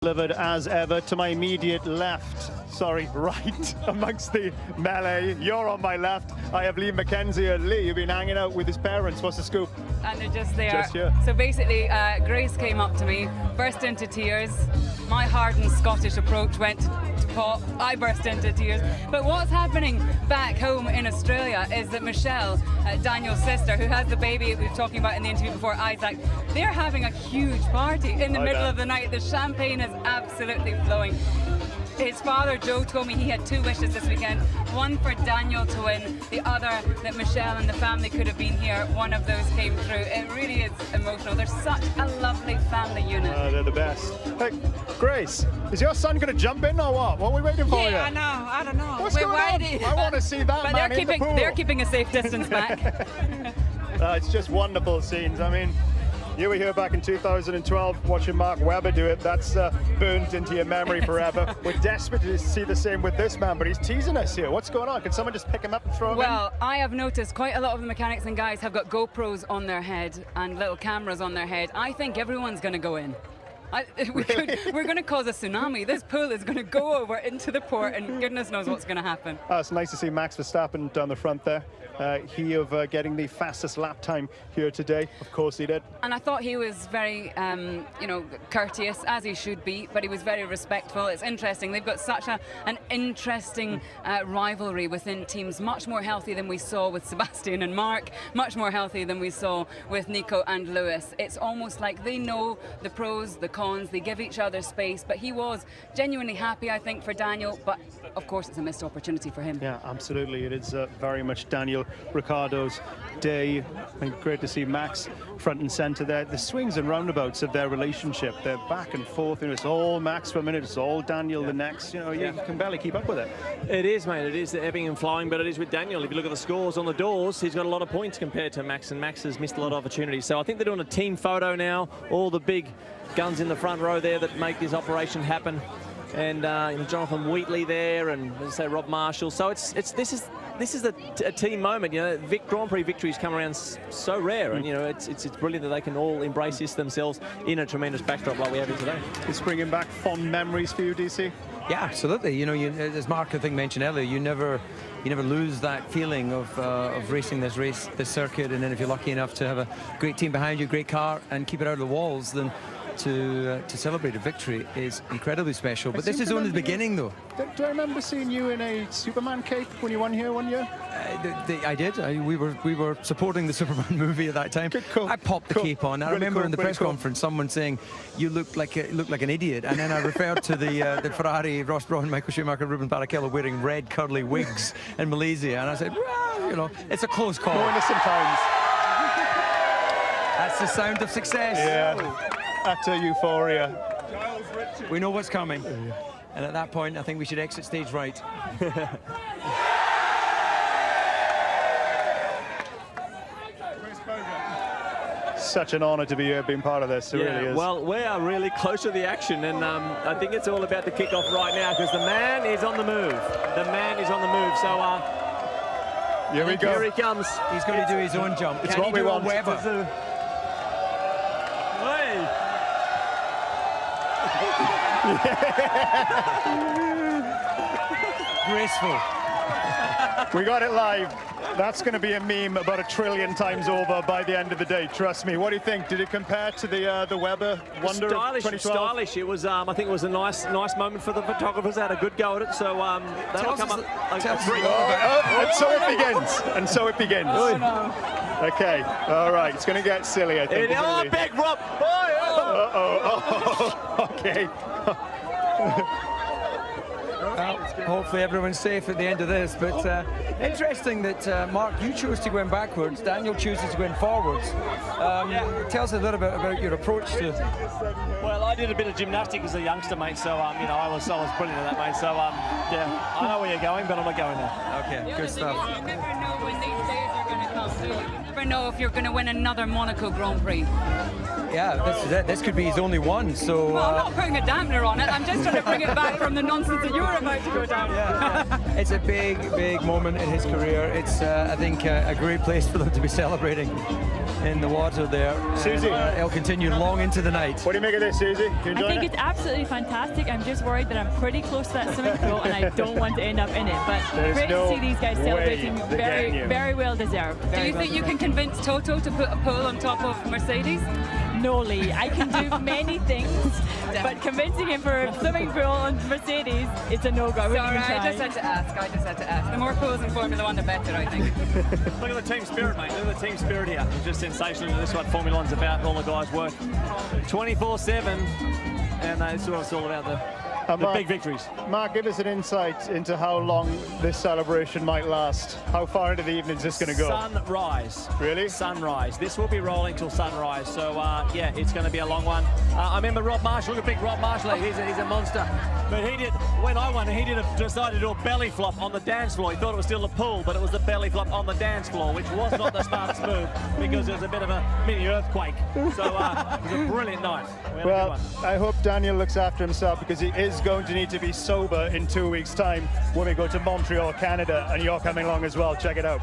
Delivered as ever to my immediate left, sorry, right, amongst the melee. You're on my left. I have Lee McKenzie. Lee, you've been hanging out with his parents. What's the scoop? And they're just there. Just here. So basically, Grace came up to me, burst into tears. My hardened Scottish approach went to pop. I burst into tears. But what's happening back home in Australia is that Michelle, Daniel's sister, who has the baby we were talking about in the interview before, Isaac, they're having a huge party in the middle of the night. The champagne is absolutely flowing. His father, Joe, told me he had 2 wishes this weekend. One for Daniel to win, the other that Michelle and the family could have been here. One of those came true. It really is emotional. They're such a lovely family unit. They're the best. Hey, Grace, is your son going to jump in or what? What are we waiting for? Yeah, I know. I don't know. What's going on? I want to see that But man in the pool. they're keeping a safe distance back. It's just wonderful scenes. I mean, you were here back in 2012 watching Mark Webber do it. That's burnt into your memory forever. We're desperate to see the same with this man, but he's teasing us here. What's going on? Can someone just pick him up and throw him in? Well, I have noticed quite a lot of the mechanics and guys have got GoPros on their head and little cameras on their head. I think everyone's going to go in. We're going to cause a tsunami. This pool is going to go over into the port, and goodness knows what's going to happen. It's nice to see Max Verstappen down the front there. He of getting the fastest lap time here today. Of course he did. And I thought he was very, courteous, as he should be, but he was very respectful. It's interesting. They've got such an interesting rivalry within teams, much more healthy than we saw with Sebastian and Mark, much more healthy than we saw with Nico and Lewis. It's almost like they know the pros, the cons, they give each other space, but he was genuinely happy, I think, for Daniel, but of course it's a missed opportunity for him. Yeah, absolutely. It is very much Daniel Ricciardo's day, and great to see Max front and center there. The swings and roundabouts of their relationship, they're back and forth, and it's all Max for a minute, it's all Daniel the next. You can barely keep up with it. It is, mate. It is ebbing and flowing, but it is with Daniel. If you look at the scores on the doors, he's got a lot of points compared to Max, and Max has missed a lot of opportunities. So I think they're doing a team photo now, all the big guns in the front row there that make this operation happen. And Jonathan Wheatley there, and as I say, Rob Marshall. So this is a team moment. Grand Prix victories come around so rare, and it's brilliant that they can all embrace this themselves in a tremendous backdrop like we have here today. It's bringing back fond memories for you, DC. Yeah, absolutely. As Mark I think mentioned earlier, you never lose that feeling of racing this circuit, and then if you're lucky enough to have a great team behind you, great car, and keep it out of the walls, then to celebrate a victory is incredibly special. But this is only the beginning, though. Do I remember seeing you in a Superman cape when you won here one year? I did. We were supporting the Superman movie at that time. Cool. I popped the cape on. I remember in the press conference someone saying, "You look like an idiot," and then I referred to the Ferrari, Ross Brawn, Michael Schumacher, Ruben Barrichello wearing red curly wigs in Malaysia, and I said, "Well, it's a close call." More innocent times. That's the sound of success. Yeah. Utter euphoria. We know what's coming. And at that point, I think we should exit stage right. Such an honour to be here, being part of this. It really is. Well, we are really close to the action, and I think it's all about to kick off right now because the man is on the move. The man is on the move. So here we go. Here he comes. He's going to do his own jump. It's what we want. Graceful. We got it live. That's going to be a meme about 1 trillion times over by the end of the day. Trust me. What do you think? Did it compare to the Webber Wonder of 2012? Stylish. It was. I think it was a nice moment for the photographers. They had a good go at it. So that'll come up. And so it begins. And so it begins. Oh, no. Okay. All right. It's going to get silly, I think. Big Rob. Okay. Well, hopefully everyone's safe at the end of this, but interesting that Mark, you chose to go in backwards, Daniel chooses to go in forwards. Tell us a little bit about your approach to... Well, I did a bit of gymnastics as a youngster, mate, so I was brilliant at that, mate, so yeah, I know where you're going, but I'm not going there. Okay, good stuff. You never know when these days are going to come, do you? You never know if you're going to win another Monaco Grand Prix. Yeah, this is it. This could be his only one, so... Well, I'm not putting a dampener on it. I'm just trying to bring it back from the nonsense that you were about to go down. Yeah. It's a big moment in his career. It's, I think, a great place for them to be celebrating. in the water there. Susie. It'll continue long into the night. What do you make of this, Susie? You I enjoying think it? it's absolutely fantastic. I'm just worried that I'm pretty close to that swimming pool and I don't want to end up in it. But There's great no to see these guys celebrating. way they're getting you. Very well deserved. Do you think you can convince Toto to put a pole on top of Mercedes? No, Lee. I can do many things, but convincing him for a swimming pool on Mercedes, it's a no-go. I wouldn't Sorry, even I try. just had to ask. I just had to ask. The more poles in Formula One, the better, I think. Look at the team spirit, mate. Look at the team spirit here. It's just sensational. This is what Formula One's about. All the guys work 24/7, and it's all about the Mark, big victories. Mark, give us an insight into how long this celebration might last. How far into the evening is this going to go? Sunrise. Really? Sunrise. This will be rolling till sunrise. So, yeah, it's going to be a long one. I remember Rob Marshall. Look at big Rob Marshall. He's a monster. But when I won, he decided to do a belly flop on the dance floor. He thought it was still the pool, but it was the belly flop on the dance floor, which was not the smartest move because there was a bit of a mini earthquake. So, it was a brilliant night. Well, I hope Daniel looks after himself because he is going to need to be sober in 2 weeks' time when we go to Montreal, Canada, and you're coming along as well. Check it out.